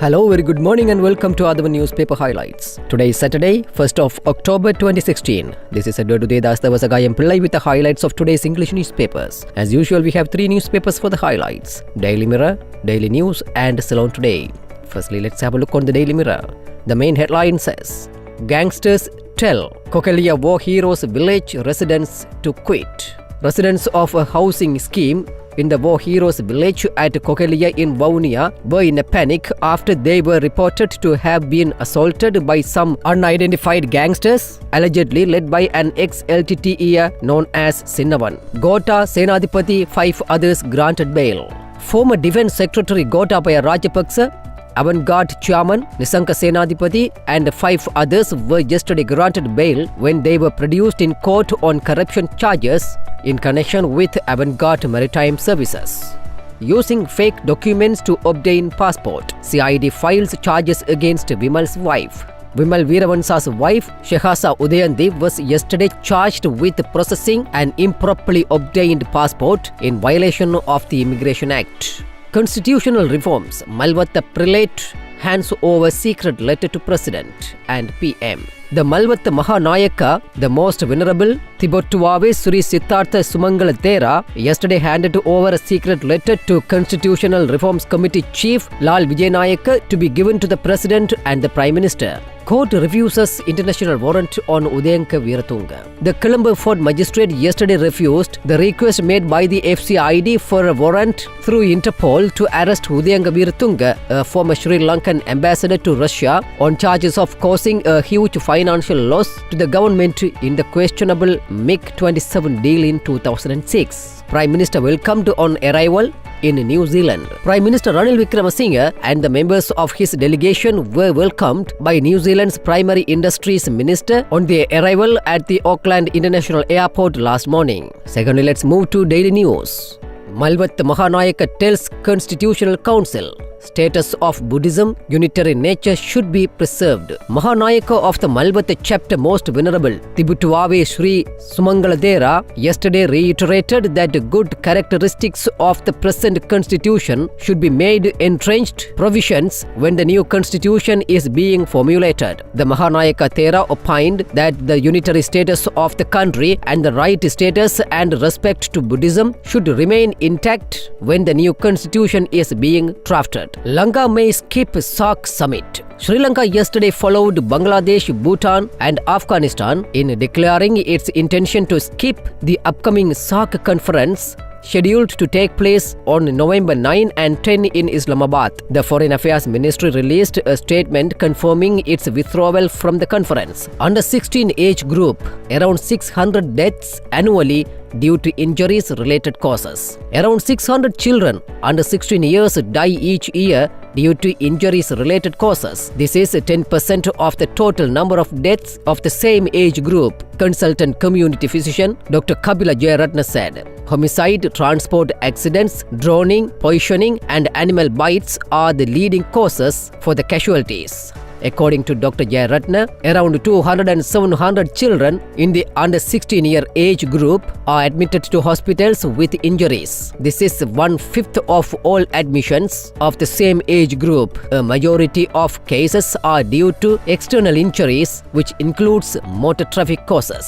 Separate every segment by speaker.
Speaker 1: Hello, very good morning and welcome to Athavan newspaper highlights. Today is Saturday, 1st of October 2016. This is Edward Udaydas Pillai with the highlights of today's English newspapers. As usual, we have three newspapers for the highlights: Daily Mirror, Daily News and Ceylon Today. Firstly, let's have a look on the Daily Mirror. The main headline says, Gangsters tell Kokelia War Heroes village residents to quit. Residents of a housing scheme in the War Heroes village at Kokelia in Vaunia were in a panic after they were reported to have been assaulted by some unidentified gangsters, allegedly led by an ex-LTTE known as Athavan. Gota Senadipati, 5 others granted bail. Former Defence Secretary Gotabaya Rajapaksa, Avant-Garde Chairman Nisanka Senadipati and 5 others were yesterday granted bail when they were produced in court on corruption charges in connection with Avant-Garde Maritime Services. Using fake documents to obtain passport, CID files charges against Vimal's wife. Vimal Veeravansa's wife, Shehasa Udayanthi, was yesterday charged with processing an improperly obtained passport in violation of the Immigration Act. Constitutional reforms. Malvatta prelate hands over secret letter to President and PM. The Malvatta Mahanayaka, the most venerable Thibottuave Sri Siddhartha Sumangala Thera, yesterday handed over a secret letter to Constitutional Reforms Committee Chief Lal Vijayanayaka to be given to the President and the Prime Minister. Court refuses international warrant on Udayanka Veeratunga. The Colombo Fort Magistrate yesterday refused the request made by the FCID for a warrant through Interpol to arrest Udayanka Veeratunga, a former Sri Lankan ambassador to Russia, on charges of causing a huge financial loss to the government in the questionable MiG-27 deal in 2006. Prime Minister welcomed on arrival in New Zealand. Prime Minister Ranil Wickremesinghe and the members of his delegation were welcomed by New Zealand's Primary Industries Minister on their arrival at the Auckland International Airport last morning. Secondly, let's move to Daily News. Malvatta Mahanayaka tells Constitutional Council status of Buddhism, unitary nature should be preserved. Mahanayaka of the Malvatta chapter, most venerable Thibuttuave Sri Sumangala Thera, yesterday reiterated that good characteristics of the present constitution should be made entrenched provisions when the new constitution is being formulated. The Mahanayaka Thera opined that the unitary status of the country and the right status and respect to Buddhism should remain intact when the new constitution is being drafted. Lanka may skip SAARC summit. Sri Lanka yesterday followed Bangladesh, Bhutan and Afghanistan in declaring its intention to skip the upcoming SAARC conference scheduled to take place on November 9 and 10 in Islamabad. The Foreign Affairs Ministry released a statement confirming its withdrawal from the conference. Under 16 age group, around 600 deaths annually due to injuries-related causes. Around 600 children under 16 years die each year due to injuries-related causes. This is 10% of the total number of deaths of the same age group, consultant community physician Dr. Kapila Jayaratne said. Homicide, transport accidents, drowning, poisoning and animal bites are the leading causes for the casualties. According to Dr. Jayaratne, around 200 and 700 children in the under 16-year age group are admitted to hospitals with injuries. This is 1/5 of all admissions of the same age group. A majority of cases are due to external injuries, which includes motor traffic causes.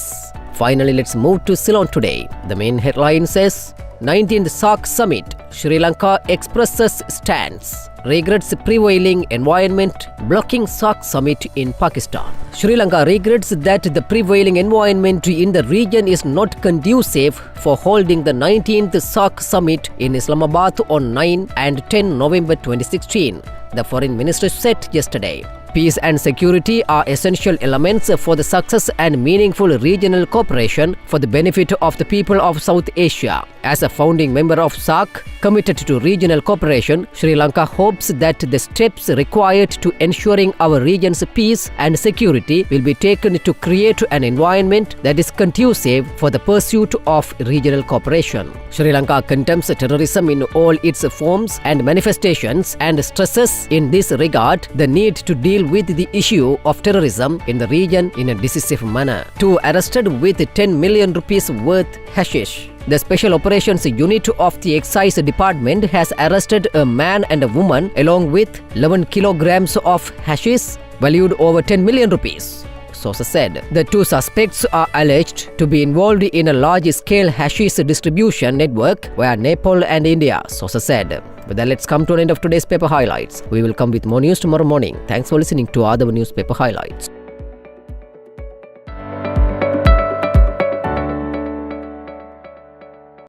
Speaker 1: Finally, let's move to Ceylon Today. The main headline says, 19th SAARC Summit, Sri Lanka expresses stance, regrets prevailing environment blocking SAARC Summit in Pakistan. Sri Lanka regrets that the prevailing environment in the region is not conducive for holding the 19th SAARC Summit in Islamabad on 9 and 10 November 2016, the Foreign Minister said yesterday. Peace and security are essential elements for the success and meaningful regional cooperation for the benefit of the people of South Asia. As a founding member of SAARC, committed to regional cooperation, Sri Lanka hopes that the steps required to ensuring our region's peace and security will be taken to create an environment that is conducive for the pursuit of regional cooperation. Sri Lanka condemns terrorism in all its forms and manifestations and stresses in this regard the need to deal with the issue of terrorism in the region in a decisive manner. 2 arrested with 10 million rupees worth hashish. The Special Operations Unit of the Excise Department has arrested a man and a woman along with 11 kilograms of hashish valued over 10 million rupees. Sources said the two suspects are alleged to be involved in a large-scale hashish distribution network via Nepal and India, sources said. With that, let's come to an end of today's paper highlights. We will come with more news tomorrow morning. Thanks for listening to Athavan Newspaper Highlights.